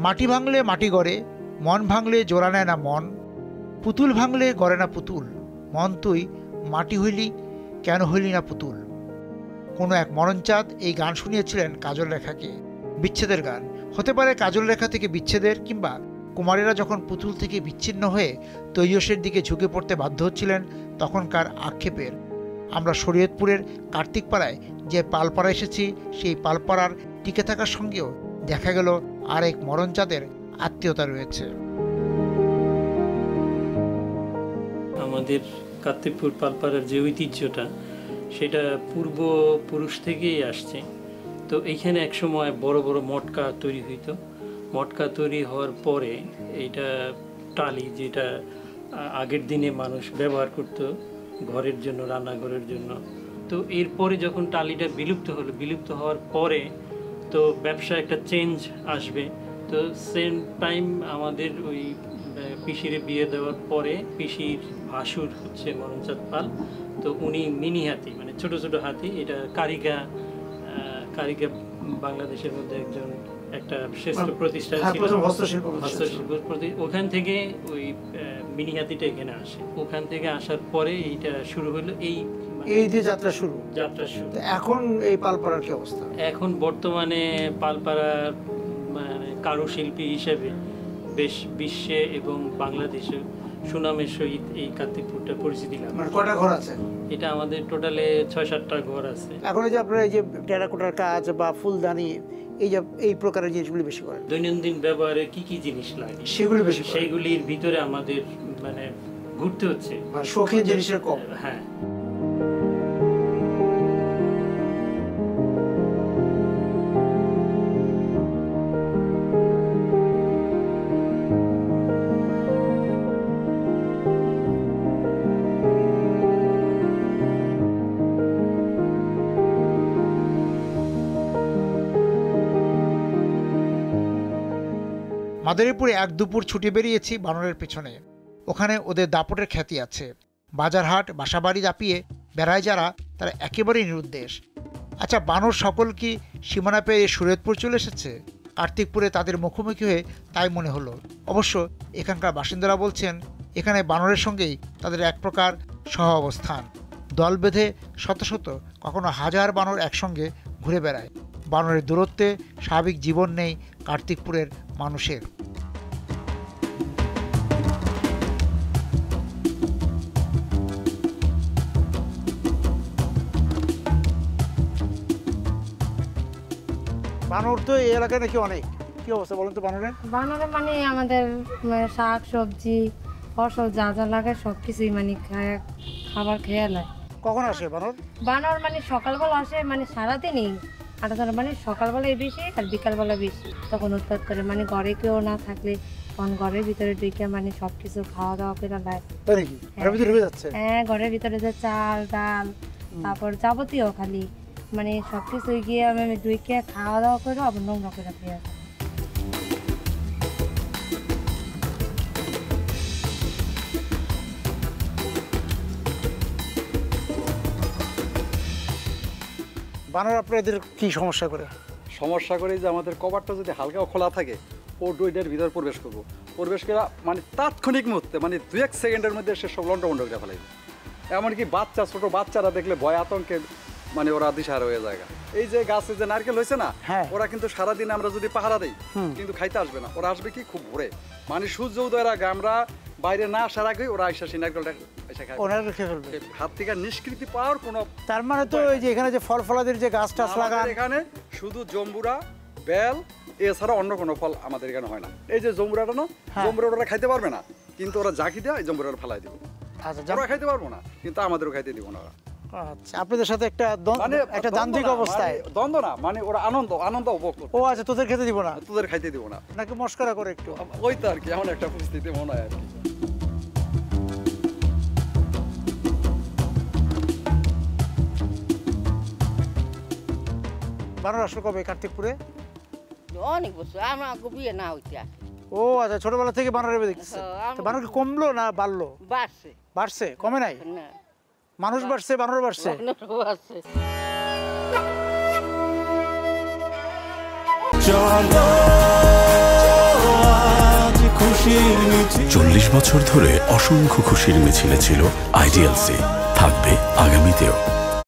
মাটি ভাঙলে মাটি গড়ে, মন ভাঙলে জোড়া নেয় না মন, পুতুল ভাঙলে গড়ে না পুতুল, মন তুই মাটি হইলি কেন হইলি না পুতুল। কোনো এক মরণচাঁদ এই গান শুনিয়েছিলেন কাজল রেখাকে, বিচ্ছেদের গান। হতে পারে কাজল রেখা থেকে বিচ্ছেদের, কিংবা কুমারীরা যখন পুতুল থেকে বিচ্ছিন্ন হয়ে তৈয়সের দিকে ঝুঁকে পড়তে বাধ্য হচ্ছিলেন তখনকার আক্ষেপের। আমরা শরীয়তপুরের কার্তিকপাড়ায় যে পালপাড়া এসেছি, সেই পালপাড়ার টিকে থাকার সঙ্গেও দেখা গেল আরেক মরণচাঁদের আত্মীয়তা রয়েছে। আমাদের কার্তিকপুর পালপাড়ার যে ঐতিহ্যটা, সেটা পূর্বপুরুষ থেকেই আসছে। তো এইখানে একসময় বড় বড় মটকা তৈরি হইতো। মটকা তৈরি হওয়ার পরে এইটা টালি, যেটা আগের দিনে মানুষ ব্যবহার করত ঘরের জন্য, রান্নাঘরের জন্য। তো এরপরে যখন টালিটা বিলুপ্ত হওয়ার পরে তো ব্যবসা একটা চেঞ্জ আসবে। তো সেম টাইম আমাদের ওই পিসিরে বিয়ে দেওয়ার পরে পিসির ভাসুর হচ্ছে মরণচাঁদ পাল। তো উনি মিনি হাতি, মানে ছোট ছোট হাতি, এটা কারিগা বাংলাদেশের মধ্যে একটা শ্রেষ্ঠ প্রতিষ্ঠান ছিল, ওখান থেকে ওই মিনি হাতিটা এখানে আসে। ওখান থেকে আসার পরে এইটা শুরু হলো, এই যে যাত্রা শুরু। এখন এই পালপাড়ার কি অবস্থা? এখন বর্তমানে পালপাড়ার মানে কারুশিল্পী হিসেবে বেশ বিশ্বে এবং বাংলাদেশে সুনামের সহিত এই কার্তিকপুরটা পরিচিতি লাভ। কয়টা ঘর আছে? এটা আমাদের টোটালে 6-7টা ঘর আছে। এখন এই যে আপনারা এই যে টেরাকোটার কাজ বা ফুলদানি, এই প্রকারের জিনিসগুলি বেশি করেন। দৈনন্দিন ব্যবহারে কি কি জিনিস লাগে সেগুলির ভিতরে আমাদের মানে ঘুরতে হচ্ছে, শৌখিন জিনিসের কম। হ্যাঁ। মাদারীপুরে এক দুপুর ছুটে বেরিয়েছি বানরের পেছনে। ওখানে ওদের দাপটের খ্যাতি আছে। বাজারহাট বাসাবাড়ি দাপিয়ে বেড়ায় যারা, তারা একেবারেই নিরুদ্দেশ। আচ্ছা, বানর সকল কি সীমানা পেয়ে শরীয়তপুর চলে এসেছে? কার্তিকপুরে তাদের মুখোমুখি হয়ে তাই মনে হলো। অবশ্য এখানকার বাসিন্দারা বলছেন এখানে বানরের সঙ্গেই তাদের এক প্রকার সহ অবস্থান। দল বেঁধে শত শত, কখনো হাজার বানর একসঙ্গে ঘুরে বেড়ায়। বানরের দূরত্বে স্বাভাবিক জীবন নেই কার্তিকপুরের মানুষের। বানর তো এই এলাকায় নাকি অনেক, কি অবস্থা বলেন তো বানরের? বানরে মানে আমাদের শাক সবজি ফসল যা যা লাগে সবকিছুই মানে খাবার খেয়ে নেয়। কখন আসে বানর? বানর মানে সকালবেলা আসে, মানে সারাদিনই হাঁটাচলা, মানে সকালবেলায় বেশি আর বিকালবেলা বেশি। তখন উৎপাত করে, মানে ঘরে কেউ না থাকলে তখন ঘরের ভিতরে ঢুকে মানে সবকিছু খাওয়া দাওয়া করে নেয়। হ্যাঁ, ঘরের ভিতরে যে চাল ডাল তারপর যাবতীয় খালি মানে সবকিছু গিয়ে আমি ঢুকে খাওয়া দাওয়া করে আবার নোংরা করে খেয়ে আসি। বানর আপনাদের কি সমস্যা করে? যে আমাদের কভারটা যদি হালকাও খোলা থাকে, ও ডুইটার ভিতরে প্রবেশ করবো, প্রবেশ করা মানে তাৎক্ষণিক মুহূর্তে, মানে 2-1 সেকেন্ডের মধ্যে সে সব লন্ডভন্ড করে ফেলাইবে। এমনকি ছোট বাচ্চারা দেখলে ভয় আতঙ্কে মানে ওরা দিশাহারা হয়ে যায়। এই যে গাছে যে নারকেল হয়েছে না, ওরা কিন্তু সারাদিন আমরা যদি পাহারা দিই কিন্তু খাইতে আসবে না। ওরা আসবে কি খুব ভোরে, মানে সূর্য উদয়ের আগে, আমরা বাইরে না আসার আগে ওরা এসে সেই নারকেলটা হাত থেকে নিষ্কৃতি পাওয়ার কোনো। তার মানে তো এই যে এখানে যে ফল ফলাদের যে গাছ টাছ লাগান, এখানে শুধু জম্বুরা বেল এছাড়া অন্য কোনো ফল আমাদের এখানে হয় না। এই যে জম্বুরাটা না, জম্বুরা ওরা খাইতে পারবে না, কিন্তু ওরা জাকি দেয় জম্বুরাটা ফেলাই দিব। ওরা খাইতে পারবো না, কিন্তু আমাদেরও খাইতে দিব না। আচ্ছা, আপনাদের সাথে একটা দ্বন্দ্বিক অবস্থায়, দ্বন্দ্ব না, মানে ওরা আনন্দ উপভোগ করবে। ও আচ্ছা, তোদের খেতে দিব না? তোদের খাইতে দিব না, নাকি মস্করা করে একটু? ওই তো আর কি, এমন একটা পরিস্থিতি মনে হয় আর কি। বানর আসলো কবে কার্তিকপুরে? অনেক বছর, আমার বিয়ে না হইতে আসে। ও আচ্ছা, ছোটবেলা থেকে বানর দেখছে। বানর কি কমলো না বাড়লো? বাড়ছে, কমে নাই? মানুষ বাড়ছে, বানর বাড়ছে। চলো বছর ধরে অসংখ্য খুশির মিছিলে ছিল আইডিএলসি, থাকবে আগামীতেও।